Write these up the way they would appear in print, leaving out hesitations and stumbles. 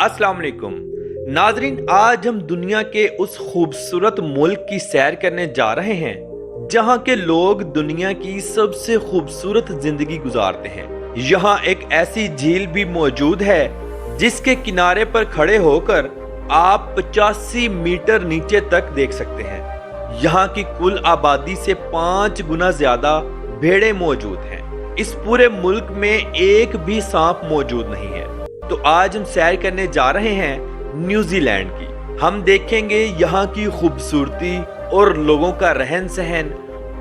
अस्सलाम वालेकुम नाजरीन, आज हम दुनिया के उस खूबसूरत मुल्क की सैर करने जा रहे हैं जहां के लोग दुनिया की सबसे खूबसूरत जिंदगी गुजारते हैं। यहाँ एक ऐसी झील भी मौजूद है जिसके किनारे पर खड़े होकर आप 85 मीटर नीचे तक देख सकते हैं। यहाँ की कुल आबादी से 5 गुना ज्यादा भेड़ें मौजूद हैं। इस पूरे मुल्क में एक भी सांप मौजूद नहीं है। तो आज हम सैर करने जा रहे हैं न्यूजीलैंड की। हम देखेंगे यहाँ की खूबसूरती और लोगों का रहन सहन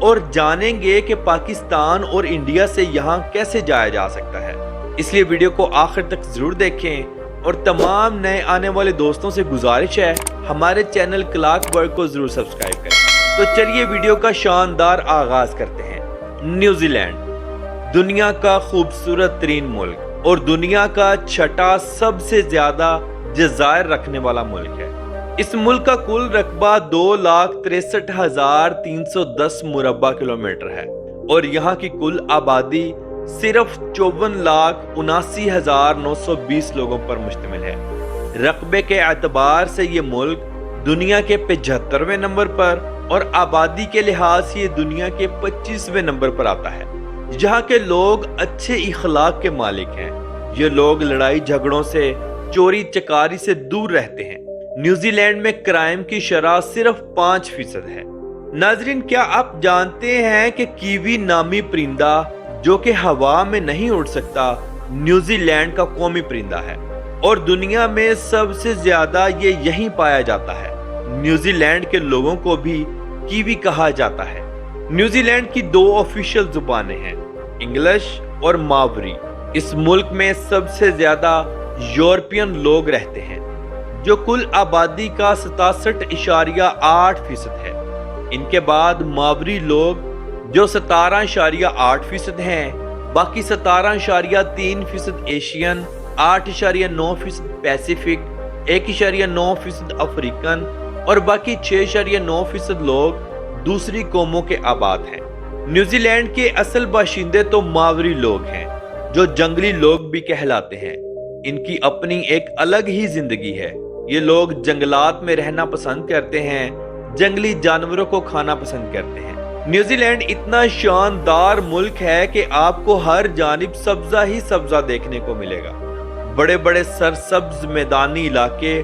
और जानेंगे कि पाकिस्तान और इंडिया से यहाँ कैसे जाया जा सकता है। इसलिए वीडियो को आखिर तक जरूर देखें और तमाम नए आने वाले दोस्तों से गुजारिश है हमारे चैनल क्लार्क वर्ल्ड को जरूर सब्सक्राइब करें। तो चलिए वीडियो का शानदार आगाज करते हैं। न्यूजीलैंड दुनिया का खूबसूरत तरीन मुल्क और दुनिया का छठा सबसे ज्यादा जज़ायर रखने वाला मुल्क है। इस मुल्क का कुल रकबा 2,63,310 मुरब्बा किलोमीटर है और यहाँ की कुल आबादी सिर्फ 54,79,920 लोगों पर मुश्तमिल है। रकबे के एतबार से ये मुल्क दुनिया के 75वें नंबर पर और आबादी के लिहाज से ये दुनिया के 25वें नंबर पर आता है। यहाँ के लोग अच्छे इखलाक के मालिक हैं। ये लोग लड़ाई झगड़ों से, चोरी चकारी से दूर रहते हैं। न्यूजीलैंड में क्राइम की शरह सिर्फ 5% है। नाजरीन, क्या आप जानते हैं कि कीवी नामी परिंदा जो कि हवा में नहीं उड़ सकता न्यूजीलैंड का कौमी परिंदा है और दुनिया में सबसे ज्यादा ये यहीं पाया जाता है। न्यूजीलैंड के लोगों को भी कीवी कहा जाता है। न्यूजीलैंड की 2 ऑफिशियल जुबानें हैं, इंग्लिश और मावरी। इस मुल्क में सबसे ज्यादा यूरोपियन लोग रहते हैं जो कुल आबादी का 67.8% है। इनके बाद मावरी लोग जो 17.8% हैं, बाकी 17.3% एशियन, 8.9% पैसिफिक, 1.9% अफ्रीकन और बाकी 6.9% लोग दूसरी कौमों के आबाद हैं। न्यूजीलैंड के असल बाशिंदे तो मावरी लोग हैं जो जंगली लोग भी कहलाते हैं। इनकी अपनी एक अलग ही जिंदगी है। ये लोग जंगलात में रहना पसंद करते हैं, जंगली जानवरों को खाना पसंद करते हैं। न्यूजीलैंड इतना शानदार मुल्क है कि आपको हर जानिब सब्जा ही सब्जा देखने को मिलेगा। बड़े बड़े सरसब्ज मैदानी इलाके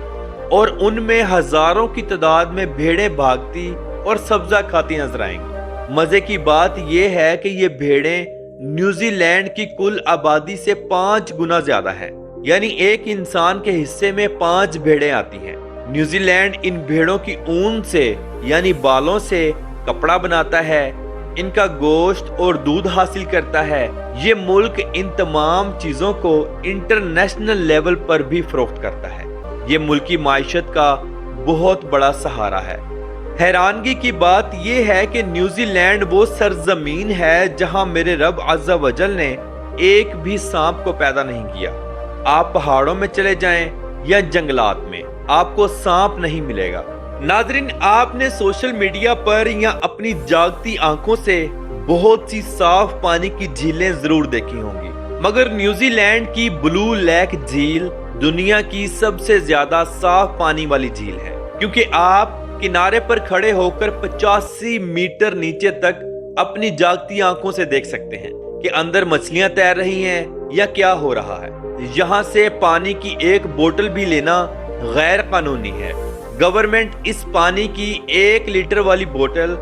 और उनमें हजारों की तादाद में भेड़ें भागती और सब्जा खाती नजर आएंगी। मजे की बात यह है कि ये भेड़ें न्यूजीलैंड की कुल आबादी से 5 गुना ज्यादा है, यानी एक इंसान के हिस्से में 5 भेड़ें आती हैं। न्यूजीलैंड इन भेड़ों की ऊन से यानी बालों से कपड़ा बनाता है, इनका गोश्त और दूध हासिल करता है। ये मुल्क इन तमाम चीजों को इंटरनेशनल लेवल पर भी फरोख्त करता है। ये मुल्की माइशत का बहुत बड़ा सहारा है। हैरानगी की बात यह है कि न्यूजीलैंड वो सरजमीन है जहां मेरे रब अज़्ज़ा वजल ने एक भी सांप को पैदा नहीं किया। आप पहाड़ों में चले जाएं या जंगलात में, आपको सांप नहीं मिलेगा। नाजरीन, आपने सोशल मीडिया पर या अपनी जागती आंखों से बहुत सी साफ पानी की झीलें जरूर देखी होंगी, मगर न्यूजीलैंड की ब्लू लेक झील दुनिया की सबसे ज्यादा साफ पानी वाली झील है, क्योंकि आप किनारे पर खड़े होकर 85 मीटर नीचे तक अपनी जागती आंखों से देख सकते हैं कि अंदर मछलियां तैर रही हैं या क्या हो रहा है। यहाँ से पानी की एक बोतल भी लेना गैर कानूनी है। गवर्नमेंट इस पानी की 1 लीटर वाली बोतल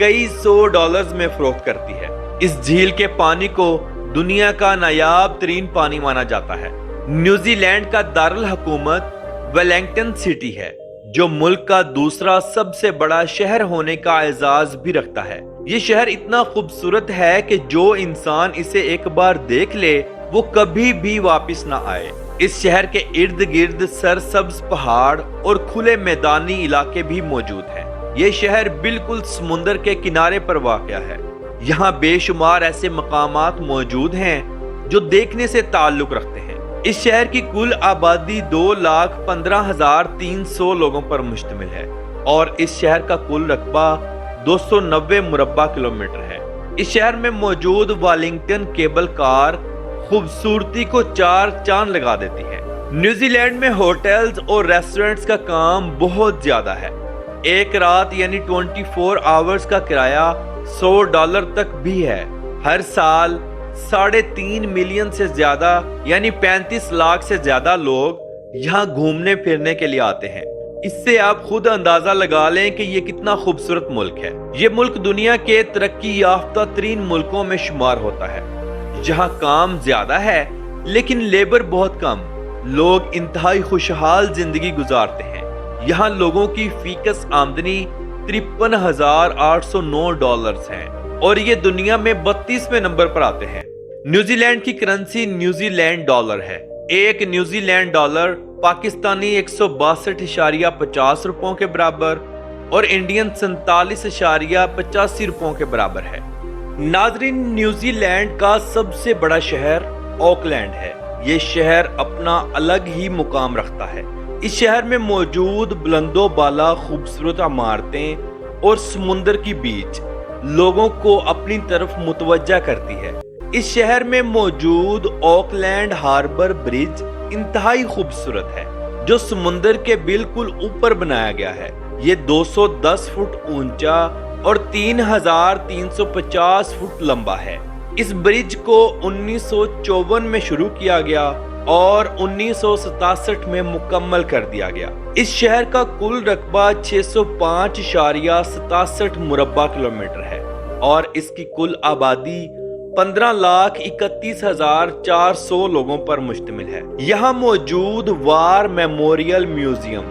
कई $100 में फरोख्त करती है। इस झील के पानी को दुनिया का नायाब तरीन पानी माना जाता है। न्यूजीलैंड का दारुल हुकूमत वेलिंगटन सिटी है, जो मुल्क का दूसरा सबसे बड़ा शहर होने का एजाज भी रखता है। ये शहर इतना खूबसूरत है कि जो इंसान इसे एक बार देख ले वो कभी भी वापस ना आए। इस शहर के इर्द गिर्द सरसब्ज पहाड़ और खुले मैदानी इलाके भी मौजूद हैं। ये शहर बिल्कुल समुंदर के किनारे पर वाक़या है। यहाँ बेशुमार ऐसे मकामात मौजूद हैं जो देखने से ताल्लुक रखते हैं। इस शहर की कुल आबादी 2,15,300 लोगों पर मुश्तमिल है और इस शहर का कुल रकबा 290 मुरब्बा किलोमीटर है। इस शहर में मौजूद वेलिंगटन केबल कार खूबसूरती को 4 चांद लगा देती है। نیوزی لینڈ میں ہوٹلز اور ریسٹورنٹس کا کام بہت زیادہ ہے۔ ایک رات یعنی 24 آورز کا کرایہ $100 تک بھی ہے۔ ہر سال 3.5 ملین سے زیادہ یعنی 35 لاکھ سے زیادہ لوگ یہاں گھومنے پھرنے کے لیے آتے ہیں۔ اس سے آپ خود اندازہ لگا لیں کہ یہ کتنا خوبصورت ملک ہے۔ یہ ملک دنیا کے ترقی یافتہ ترین ملکوں میں شمار ہوتا ہے، جہاں کام زیادہ ہے لیکن لیبر بہت کم۔ لوگ انتہائی خوشحال زندگی گزارتے ہیں۔ یہاں لوگوں کی فیکس آمدنی $53,809 ہے اور یہ دنیا میں 32ویں نمبر پر آتے ہیں۔ نیوزی لینڈ کی کرنسی نیوزی لینڈ ڈالر ہے۔ ایک نیوزی لینڈ ڈالر پاکستانی 162.50 روپوں کے برابر اور انڈین 47.85 روپوں کے برابر ہے۔ ناظرین، نیوزی لینڈ کا سب سے بڑا شہر آکلینڈ ہے۔ یہ شہر اپنا الگ ہی مقام رکھتا ہے۔ اس شہر میں موجود بلند و بالا خوبصورت عمارتیں اور سمندر کی بیچ لوگوں کو اپنی طرف متوجہ کرتی ہے۔ اس شہر میں موجود آکلینڈ ہاربر برج انتہائی خوبصورت ہے، جو سمندر کے بالکل اوپر بنایا گیا ہے۔ یہ 210 فٹ اونچا اور 3,350 فٹ لمبا ہے۔ اس برج کو 1954 میں شروع کیا گیا اور 1967 میں مکمل کر دیا گیا۔ اس شہر کا کل رقبہ 605.67 مربع کلومیٹر ہے اور اس کی کل آبادی 15,31,400 لوگوں پر مشتمل ہے۔ یہاں موجود وار میموریل میوزیم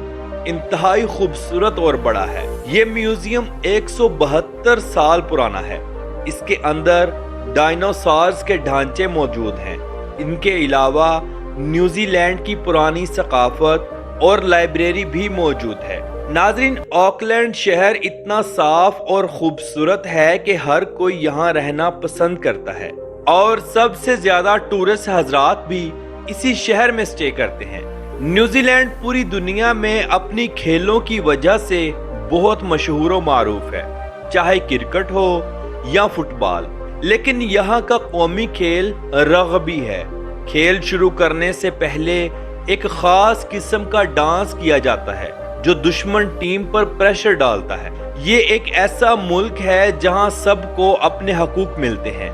انتہائی خوبصورت اور بڑا ہے۔ یہ میوزیم 172 سال پرانا ہے۔ اس کے اندر ڈائنوسارز کے ڈھانچے موجود ہیں۔ ان کے علاوہ نیوزی لینڈ کی پرانی ثقافت اور لائبریری بھی موجود ہے۔ ناظرین، آکلینڈ شہر اتنا صاف اور خوبصورت ہے کہ ہر کوئی یہاں رہنا پسند کرتا ہے اور سب سے زیادہ ٹورسٹ حضرات بھی اسی شہر میں سٹے کرتے ہیں۔ نیوزی لینڈ پوری دنیا میں اپنی کھیلوں کی وجہ سے بہت مشہور و معروف ہے، چاہے کرکٹ ہو یا فٹ بال، لیکن یہاں کا قومی کھیل رگبی ہے۔ کھیل شروع کرنے سے پہلے ایک خاص قسم کا ڈانس کیا جاتا ہے جو دشمن ٹیم پر پریشر ڈالتا ہے۔ یہ ایک ایسا ملک ہے جہاں سب کو اپنے حقوق ملتے ہیں۔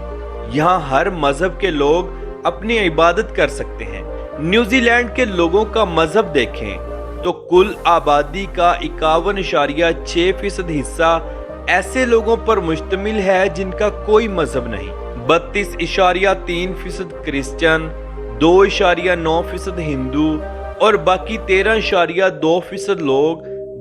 یہاں ہر مذہب کے لوگ اپنی عبادت کر سکتے ہیں۔ نیوزی لینڈ کے لوگوں کا مذہب دیکھیں تو کل آبادی کا 51.6% حصہ ایسے لوگوں پر مشتمل ہے جن کا کوئی مذہب نہیں۔ 32.3% کرسچن، 2.9% ہندو اور باقی 13.2% لوگ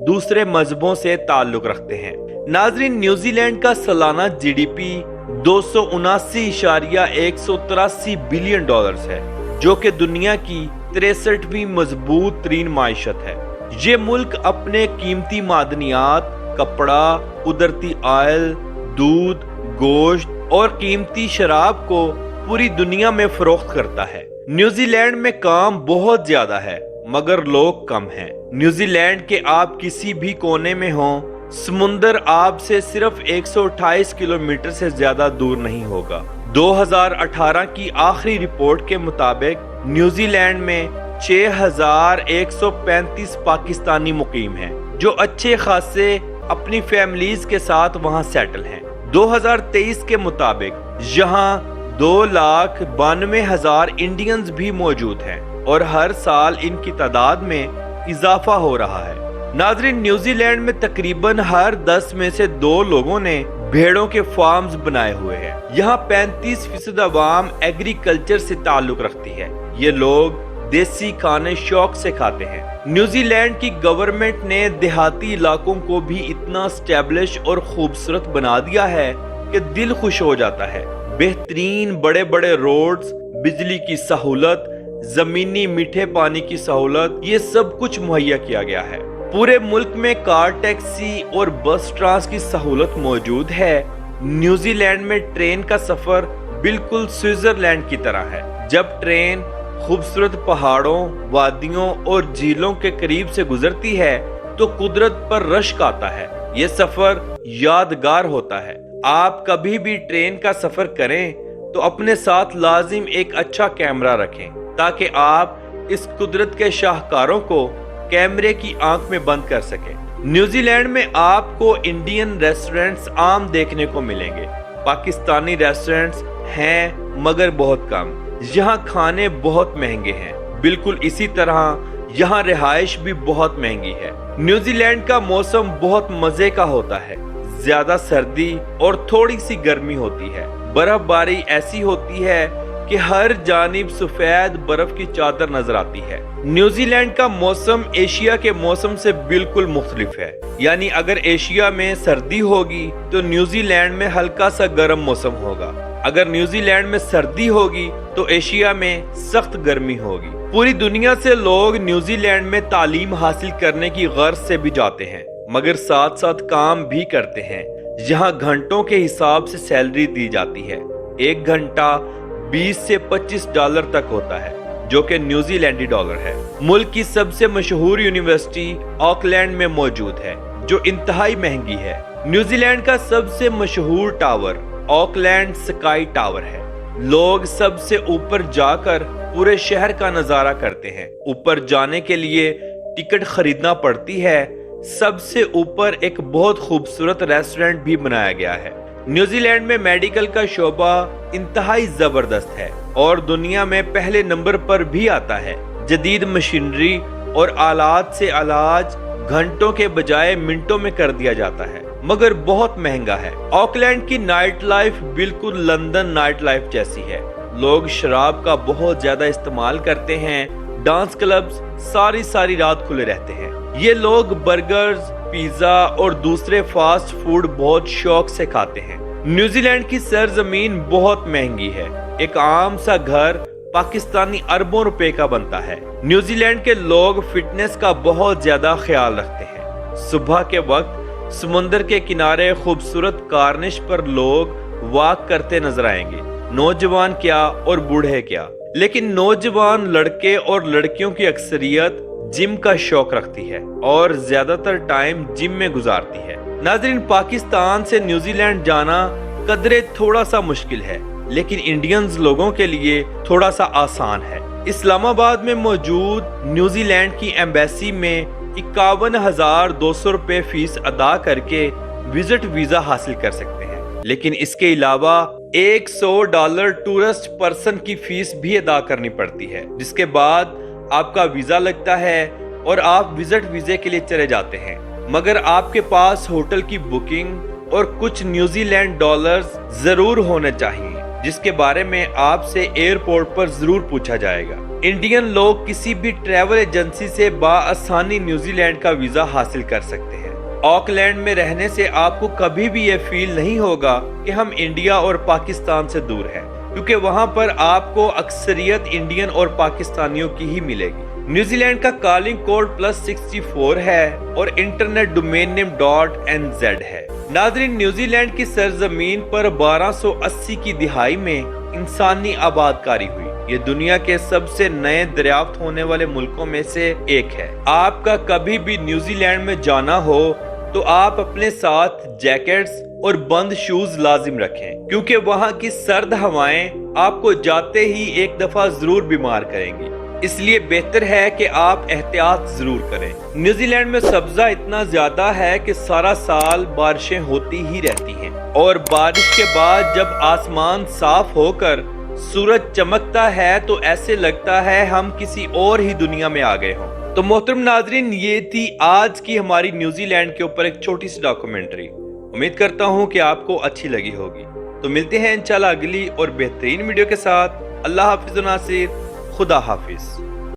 دوسرے مذہبوں سے تعلق رکھتے ہیں۔ ناظرین، نیوزی لینڈ کا سالانہ GDP $279.183 بلین ہے، جو کہ دنیا کی 63ویں مضبوط ترین معیشت ہے۔ یہ ملک اپنے قیمتی معدنیات، کپڑا، قدرتی آئل، دودھ، گوشت اور قیمتی شراب کو پوری دنیا میں فروخت کرتا ہے۔ نیوزی لینڈ میں کام بہت زیادہ ہے مگر لوگ کم ہیں۔ نیوزی لینڈ کے آپ کسی بھی کونے میں ہوں، سمندر آپ سے صرف 128 کلومیٹر سے زیادہ دور نہیں ہوگا۔ 2018 کی آخری رپورٹ کے مطابق نیوزی لینڈ میں 6,135 پاکستانی مقیم ہیں، جو اچھے خاصے اپنی فیملیز کے ساتھ وہاں سیٹل ہیں۔ 2023 کے مطابق یہاں 2,92,000 انڈینز بھی موجود ہیں اور ہر سال ان کی تعداد میں اضافہ ہو رہا ہے۔ ناظرین، نیوزی لینڈ میں تقریباً ہر 10 میں سے 2 لوگوں نے بھیڑوں کے فارمز بنائے ہوئے ہیں۔ یہاں 35% عوام ایگریکلچر سے تعلق رکھتی ہے۔ یہ لوگ دیسی کھانے شوق سے کھاتے ہیں۔ نیوزی لینڈ کی گورنمنٹ نے دیہاتی علاقوں کو بھی اتنا اسٹیبلش اور خوبصورت بنا دیا ہے کہ دل خوش ہو جاتا ہے۔ بہترین بڑے بڑے روڈز، بجلی کی سہولت، زمینی میٹھے پانی کی سہولت، یہ سب کچھ مہیا کیا گیا ہے۔ پورے ملک میں کار ٹیکسی اور بس ٹرانس کی سہولت موجود ہے۔ نیوزی لینڈ میں ٹرین کا سفر بالکل سوئٹزرلینڈ کی طرح ہے۔ جب ٹرین خوبصورت پہاڑوں، وادیوں اور جھیلوں کے قریب سے گزرتی ہے تو قدرت پر رشک آتا ہے۔ یہ سفر یادگار ہوتا ہے۔ آپ کبھی بھی ٹرین کا سفر کریں تو اپنے ساتھ لازم ایک اچھا کیمرہ رکھیں تاکہ آپ इस कुदरत के शाहकारों को कैमरे की आंख में बंद कर सके। न्यूजीलैंड में आपको इंडियन रेस्टोरेंट्स आम देखने को मिलेंगे। पाकिस्तानी रेस्टोरेंट्स हैं मगर बहुत कम। यहाँ खाने बहुत महंगे हैं। बिल्कुल इसी तरह यहाँ रिहाइश भी बहुत महंगी है। न्यूजीलैंड का मौसम बहुत मजे का होता है। ज्यादा सर्दी और थोड़ी सी गर्मी होती है। बर्फबारी ऐसी होती है कि हर जानिब सफेद बर्फ की चादर नजर आती है। न्यूजीलैंड का मौसम एशिया के मौसम से बिल्कुल मुख्तलिफ है। यानी अगर एशिया में सर्दी होगी तो न्यूजीलैंड में हल्का सा गर्म मौसम होगा। अगर न्यूजीलैंड में सर्दी होगी तो एशिया में सख्त गर्मी होगी। पूरी दुनिया से लोग न्यूजीलैंड में तालीम हासिल करने की गर्ज से भी जाते हैं, मगर साथ साथ काम भी करते हैं। यहाँ घंटों के हिसाब से सैलरी दी जाती है। एक घंटा 20 से 25 डॉलर तक होता है, जो कि न्यूजीलैंडी डॉलर है। मुल्क की सबसे मशहूर यूनिवर्सिटी ऑकलैंड में मौजूद है, जो इंतहाई महंगी है। न्यूजीलैंड का सबसे मशहूर टावर ऑकलैंड स्काई टावर है। लोग सबसे ऊपर जाकर पूरे शहर का नजारा करते हैं। ऊपर जाने के लिए टिकट खरीदना पड़ती है। सबसे ऊपर एक बहुत खूबसूरत रेस्टोरेंट भी बनाया गया है। न्यूजीलैंड में मेडिकल का शोबा इंतहाई जबरदस्त है और दुनिया में पहले नंबर पर भी आता है। जदीद मशीनरी और आलात से इलाज घंटों के बजाय मिनटों में कर दिया जाता है, मगर बहुत महंगा है। ऑकलैंड की नाइट लाइफ बिल्कुल लंदन नाइट लाइफ जैसी है। लोग शराब का बहुत ज्यादा इस्तेमाल करते हैं। डांस क्लब्स सारी रात खुले रहते हैं। ये लोग बर्गर्स, पिज्जा और दूसरे फास्ट फूड बहुत शौक से खाते हैं। न्यूजीलैंड की सरजमीन बहुत महंगी है। एक आम सा घर पाकिस्तानी अरबों रुपए का बनता है। न्यूजीलैंड के लोग फिटनेस का बहुत ज्यादा ख्याल रखते हैं। सुबह के वक्त समुद्र के किनारे खूबसूरत कार्निश पर लोग वॉक करते नजर आएंगे। नौजवान क्या और बूढ़े क्या, लेकिन नौजवान लड़के और लड़कियों की अक्सरियत जिम का शौक रखती है और ज्यादातर टाइम जिम में गुजारती है। नाज़रीन, पाकिस्तान से न्यूजीलैंड जाना कदरे थोड़ा सा मुश्किल है, लेकिन इंडियंस लोगों के लिए थोड़ा सा आसान है। इस्लामाबाद में मौजूद न्यूजीलैंड की एम्बेसी में 51,200 रुपए फीस अदा करके विजिट वीजा हासिल कर सकते हैं, लेकिन इसके अलावा $100 टूरिस्ट पर्सन की फीस भी अदा करनी पड़ती है, जिसके बाद आपका वीजा लगता है और आप विजिट वीजे के लिए चले जाते हैं। मगर आपके पास होटल की बुकिंग और कुछ न्यूजीलैंड डॉलर्स जरूर होने चाहिए, जिसके बारे में आपसे एयरपोर्ट पर जरूर पूछा जाएगा। इंडियन लोग किसी भी ट्रैवल एजेंसी से बाआसानी न्यूजीलैंड का वीजा हासिल कर सकते हैं। ऑकलैंड में रहने से आपको कभी भी ये फील नहीं होगा कि हम इंडिया और पाकिस्तान से दूर हैं, क्योंकि वहां पर आपको अक्सरियत इंडियन और पाकिस्तानियों की ही मिलेगी। न्यूजीलैंड का कॉलिंग कोड +64 है और इंटरनेट डोमेन नेम .nz है। नाज़रीन, न्यूजीलैंड की सरजमीन पर 1280 की दिहाई में इंसानी आबादकारी हुई। ये दुनिया के सबसे नए दरियाफ्त होने वाले मुल्कों में से एक है। आपका कभी भी न्यूजीलैंड में जाना हो तो आप अपने साथ जैकेट्स और बंद शूज लाजिम रखें, क्योंकि वहाँ की सर्द हवाएं आपको जाते ही एक दफा जरूर बीमार करेंगी। इसलिए बेहतर है कि आप एहतियात जरूर करें। न्यूजीलैंड में सब्जा इतना ज्यादा है कि सारा साल बारिशें होती ही रहती हैं, और बारिश के बाद जब आसमान साफ होकर सूरज चमकता है तो ऐसे लगता है हम किसी और ही दुनिया में आ गए हों। तो मोहतरम नाजरीन, ये थी आज की हमारी न्यूजीलैंड के ऊपर एक छोटी सी डॉक्यूमेंट्री। उम्मीद करता हूँ कि आपको अच्छी लगी होगी। तो मिलते हैं इंशाल्लाह अगली और बेहतरीन वीडियो के साथ। अल्लाह हाफिज़ नासिर, खुदा हाफिज।